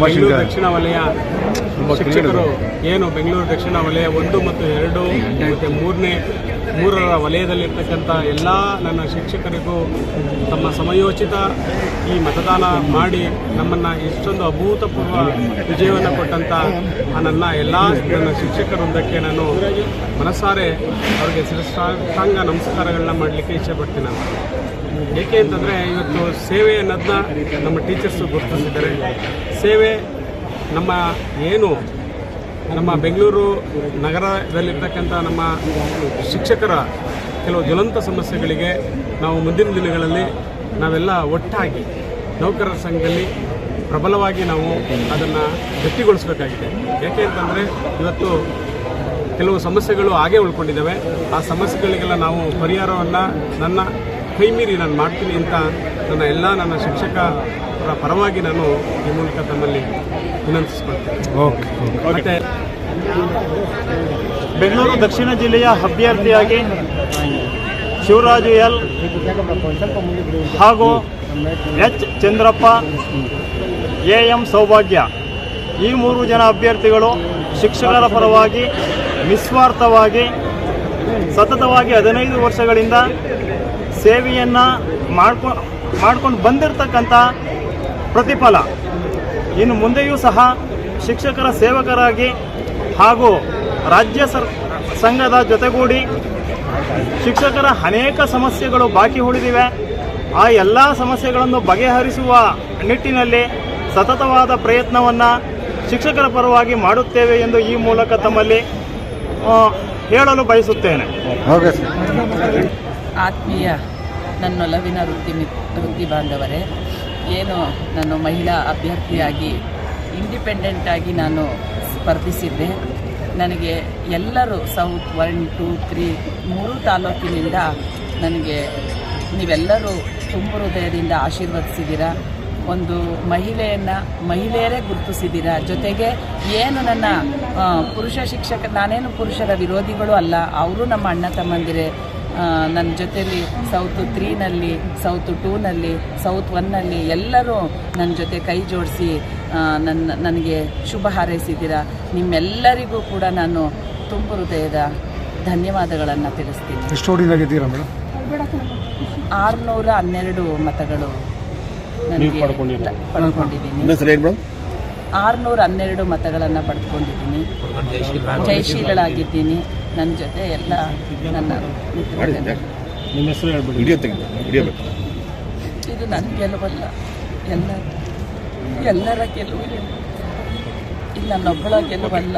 ಬೆಂಗಳೂರು ದಕ್ಷಿಣ ವಲಯ ಶಿಕ್ಷಕರು ಏನು ಬೆಂಗಳೂರು ದಕ್ಷಿಣ ವಲಯ 1 ಮತ್ತು 2 ಮತ್ತು 3ರ ವಲಯದಲ್ಲಿರ್ತಕ್ಕಂಥ ಎಲ್ಲ ನನ್ನ ಶಿಕ್ಷಕರಿಗೂ ತಮ್ಮ ಸಮಯೋಚಿತ ಈ ಮತದಾನ ಮಾಡಿ ನಮ್ಮನ್ನು ಇಷ್ಟೊಂದು ಅಭೂತಪೂರ್ವ ವಿಜಯವನ್ನು ಕೊಟ್ಟಂಥ ನನ್ನ ಶಿಕ್ಷಕ ವೃಂದಕ್ಕೆ ನಾನು ಮನಸಾರೆ ಅವರಿಗೆ ಶಿರಸಾಷ್ಟಾಂಗ ನಮಸ್ಕಾರಗಳನ್ನ ಮಾಡಲಿಕ್ಕೆ ಇಷ್ಟಪಡ್ತೀನಿ ನಾನು. ಏಕೆ ಅಂತಂದರೆ ಇವತ್ತು ಸೇವೆ ಅನ್ನೋದನ್ನ ನಮ್ಮ ಟೀಚರ್ಸು ಗುರುತಿಸಿದ್ದಾರೆ. ಸೇವೆ ನಮ್ಮ ಬೆಂಗಳೂರು ನಗರದಲ್ಲಿರ್ತಕ್ಕಂಥ ನಮ್ಮ ಶಿಕ್ಷಕರ ಕೆಲವು ಜ್ವಲಂತ ಸಮಸ್ಯೆಗಳಿಗೆ ನಾವು ಮುಂದಿನ ದಿನಗಳಲ್ಲಿ ನಾವೆಲ್ಲ ಒಟ್ಟಾಗಿ ನೌಕರರ ಸಂಘದಲ್ಲಿ ಪ್ರಬಲವಾಗಿ ನಾವು ಅದನ್ನು ಗಟ್ಟಿಗೊಳಿಸಬೇಕಾಗಿದೆ. ಯಾಕೆ ಅಂತಂದರೆ ಇವತ್ತು ಕೆಲವು ಸಮಸ್ಯೆಗಳು ಹಾಗೇ ಉಳ್ಕೊಂಡಿದ್ದಾವೆ. ಆ ಸಮಸ್ಯೆಗಳಿಗೆಲ್ಲ ನಾವು ಪರಿಹಾರವನ್ನು ನನ್ನ ಕೈಮೀರಿ ನಾನು ಮಾಡ್ತೀನಿ ಅಂತ ನನ್ನ ಶಿಕ್ಷಕರ ಪರವಾಗಿ ನಾನು ಈ ಮೂಲಕ ತಮ್ಮಲ್ಲಿ ವಿನಂತಿಸ್ಕೊಳ್ತೇನೆ. ಮತ್ತು ಬೆಂಗಳೂರು ದಕ್ಷಿಣ ಜಿಲ್ಲೆಯ ಅಭ್ಯರ್ಥಿಯಾಗಿ ಶಿವರಾಜು ಎಲ್ ಹಾಗೂ ಎಚ್ ಚಂದ್ರಪ್ಪ, ಎಂ ಸೌಭಾಗ್ಯ ಈ 3 ಜನ ಅಭ್ಯರ್ಥಿಗಳು ಶಿಕ್ಷಕರ ಪರವಾಗಿ ನಿಸ್ವಾರ್ಥವಾಗಿ ಸತತವಾಗಿ 15 ವರ್ಷಗಳಿಂದ ಸೇವೆಯನ್ನು ಮಾಡ್ಕೊಂಡು ಬಂದಿರತಕ್ಕಂಥ ಪ್ರತಿಫಲ ಇನ್ನು ಮುಂದೆಯೂ ಸಹ ಶಿಕ್ಷಕರ ಸೇವಕರಾಗಿ ಹಾಗೂ ರಾಜ್ಯ ಸಂಘದ ಜೊತೆಗೂಡಿ ಶಿಕ್ಷಕರ ಅನೇಕ ಸಮಸ್ಯೆಗಳು ಬಾಕಿ ಉಳಿದಿವೆ. ಆ ಎಲ್ಲ ಸಮಸ್ಯೆಗಳನ್ನು ಬಗೆಹರಿಸುವ ನಿಟ್ಟಿನಲ್ಲಿ ಸತತವಾದ ಪ್ರಯತ್ನವನ್ನು ಶಿಕ್ಷಕರ ಪರವಾಗಿ ಮಾಡುತ್ತೇವೆ ಎಂದು ಈ ಮೂಲಕ ತಮ್ಮಲ್ಲಿ ಹೇಳಲು ಬಯಸುತ್ತೇನೆ. ಆತ್ಮೀಯ ನನ್ನೊಲವಿನ ವೃತ್ತಿ ಬಾಂಧವರೇ, ಏನು ನಾನು ಮಹಿಳಾ ಅಭ್ಯರ್ಥಿಯಾಗಿ ಇಂಡಿಪೆಂಡೆಂಟಾಗಿ ನಾನು ಸ್ಪರ್ಧಿಸಿದ್ದೆ. ನನಗೆ ಎಲ್ಲರೂ ಸೌತ್ 1, 2, 3 3 ತಾಲೂಕಿನಿಂದ ನನಗೆ ನೀವೆಲ್ಲರೂ ತುಂಬ ಹೃದಯದಿಂದ ಆಶೀರ್ವದಿಸಿದ್ದೀರಾ. ಒಂದು ಮಹಿಳೆಯರೇ ಗುರುತಿಸಿದ್ದೀರಾ. ಜೊತೆಗೆ ಏನು ನನ್ನ ಪುರುಷ ಶಿಕ್ಷಕ, ನಾನೇನು ಪುರುಷರ ವಿರೋಧಿಗಳು ಅಲ್ಲ, ಅವರು ನಮ್ಮ ಅಣ್ಣ ತಮ್ಮಂದಿರೇ. ನನ್ನ ಜೊತೆಯಲ್ಲಿ ಸೌತ್ 3ನಲ್ಲಿ, ಸೌತ್ 2ನಲ್ಲಿ, ಸೌತ್ 1ನಲ್ಲಿ ಎಲ್ಲರೂ ನನ್ನ ಜೊತೆ ಕೈ ಜೋಡಿಸಿ ನನಗೆ ಶುಭ ಹಾರೈಸಿದ್ದೀರಾ. ನಿಮ್ಮೆಲ್ಲರಿಗೂ ಕೂಡ ನಾನು ತುಂಬ ಹೃದಯದ ಧನ್ಯವಾದಗಳನ್ನು ತಿಳಿಸ್ತೀನಿ. ಎಷ್ಟು ಓಟಿಂದಾಗಿದ್ದೀರಾ ಮೇಡಮ್? 612 ಮತಗಳು ನನಗೆ ಪಡ್ಕೊಂಡಿದ್ದೀನಿ. 612 ಮತಗಳನ್ನು ಪಡ್ಕೊಂಡಿದ್ದೀನಿ. ಜಯಶೀಲಳಾಗಿದ್ದೀನಿ. ನನ್ನ ಜೊತೆ ಎಲ್ಲ ನನ್ನ ಇದು ನನ್ನ ಗೆಲುವಲ್ಲ, ಎಲ್ಲರ ಗೆಲುವು. ಇದು ನನ್ನೊಬ್ಬಳ ಗೆಲುವಲ್ಲ.